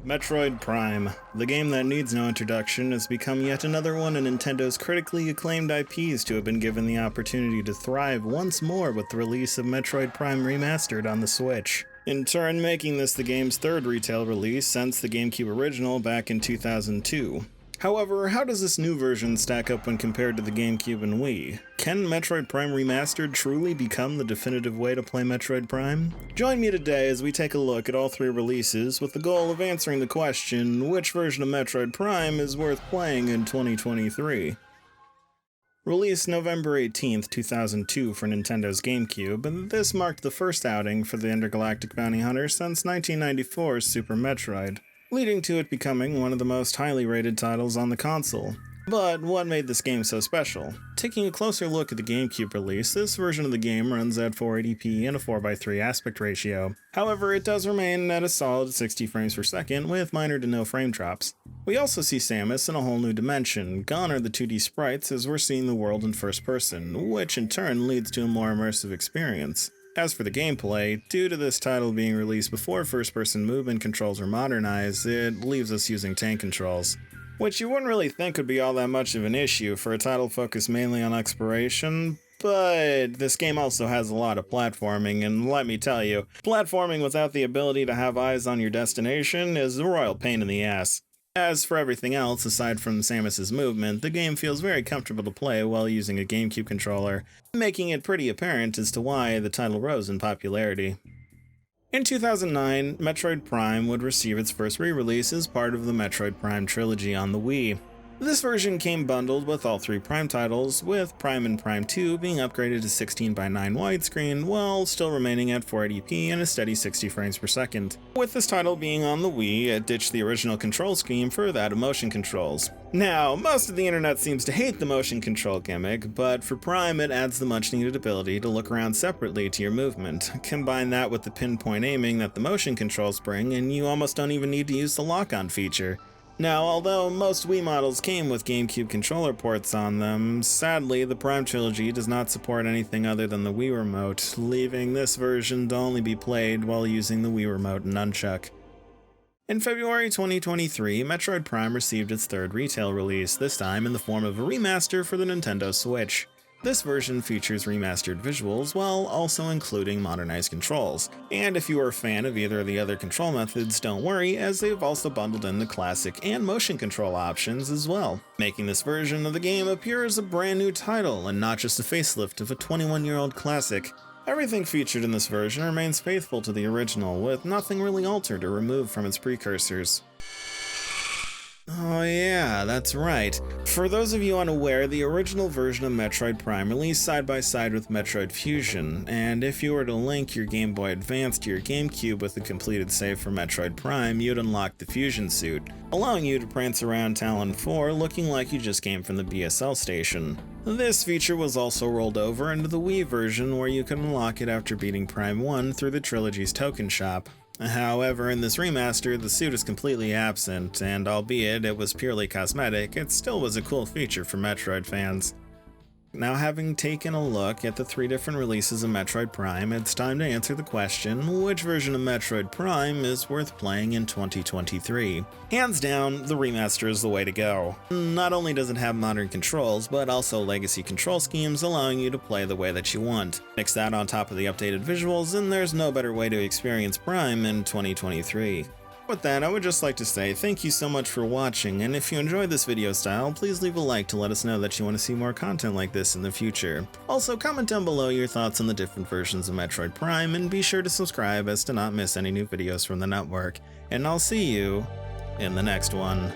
Metroid Prime. The game that needs no introduction has become yet another one of Nintendo's critically acclaimed IPs to have been given the opportunity to thrive once more with the release of Metroid Prime Remastered on the Switch. In turn, making this the game's third retail release since the GameCube original back in 2002. However, how does this new version stack up when compared to the GameCube and Wii? Can Metroid Prime Remastered truly become the definitive way to play Metroid Prime? Join me today as we take a look at all three releases with the goal of answering the question, which version of Metroid Prime is worth playing in 2023? Released November 18th, 2002 for Nintendo's GameCube, and this marked the first outing for the Intergalactic Bounty Hunter since 1994's Super Metroid, leading to it becoming one of the most highly rated titles on the console. But what made this game so special? Taking a closer look at the GameCube release, this version of the game runs at 480p and a 4:3 aspect ratio. However, it does remain at a solid 60 frames per second with minor to no frame drops. We also see Samus in a whole new dimension. Gone are the 2D sprites as we're seeing the world in first person, which in turn leads to a more immersive experience. As for the gameplay, due to this title being released before first-person movement controls were modernized, it leaves us using tank controls, which you wouldn't really think would be all that much of an issue for a title focused mainly on exploration, but this game also has a lot of platforming, and let me tell you, platforming without the ability to have eyes on your destination is a royal pain in the ass. As for everything else, aside from Samus's movement, the game feels very comfortable to play while using a GameCube controller, making it pretty apparent as to why the title rose in popularity. In 2009, Metroid Prime would receive its first re-release as part of the Metroid Prime trilogy on the Wii. This version came bundled with all three Prime titles, with Prime and Prime 2 being upgraded to 16:9 widescreen, while still remaining at 480p and a steady 60 frames per second. With this title being on the Wii, it ditched the original control scheme for that of motion controls. Now, most of the internet seems to hate the motion control gimmick, but for Prime it adds the much needed ability to look around separately to your movement. Combine that with the pinpoint aiming that the motion controls bring, and you almost don't even need to use the lock-on feature. Now, although most Wii models came with GameCube controller ports on them, sadly the Prime trilogy does not support anything other than the Wii Remote, leaving this version to only be played while using the Wii Remote and Nunchuck. In February 2023, Metroid Prime received its third retail release, this time in the form of a remaster for the Nintendo Switch. This version features remastered visuals while also including modernized controls, and if you are a fan of either of the other control methods, don't worry, as they've also bundled in the classic and motion control options as well, making this version of the game appear as a brand new title and not just a facelift of a 21-year-old classic. Everything featured in this version remains faithful to the original, with nothing really altered or removed from its precursors. Oh yeah, that's right. For those of you unaware, the original version of Metroid Prime released side by side with Metroid Fusion, and if you were to link your Game Boy Advance to your GameCube with a completed save for Metroid Prime, you'd unlock the Fusion suit, allowing you to prance around Tallon 4 looking like you just came from the BSL station. This feature was also rolled over into the Wii version, where you can unlock it after beating Prime 1 through the trilogy's token shop. However, in this remaster, the suit is completely absent, and albeit it was purely cosmetic, it still was a cool feature for Metroid fans. Now, having taken a look at the three different releases of Metroid Prime, it's time to answer the question, which version of Metroid Prime is worth playing in 2023? Hands down, the remaster is the way to go. Not only does it have modern controls, but also legacy control schemes allowing you to play the way that you want. Mix that on top of the updated visuals, and there's no better way to experience Prime in 2023. With that, I would just like to say thank you so much for watching, and if you enjoyed this video style, please leave a like to let us know that you want to see more content like this in the future. Also, comment down below your thoughts on the different versions of Metroid Prime, and be sure to subscribe as to not miss any new videos from the network. And I'll see you in the next one.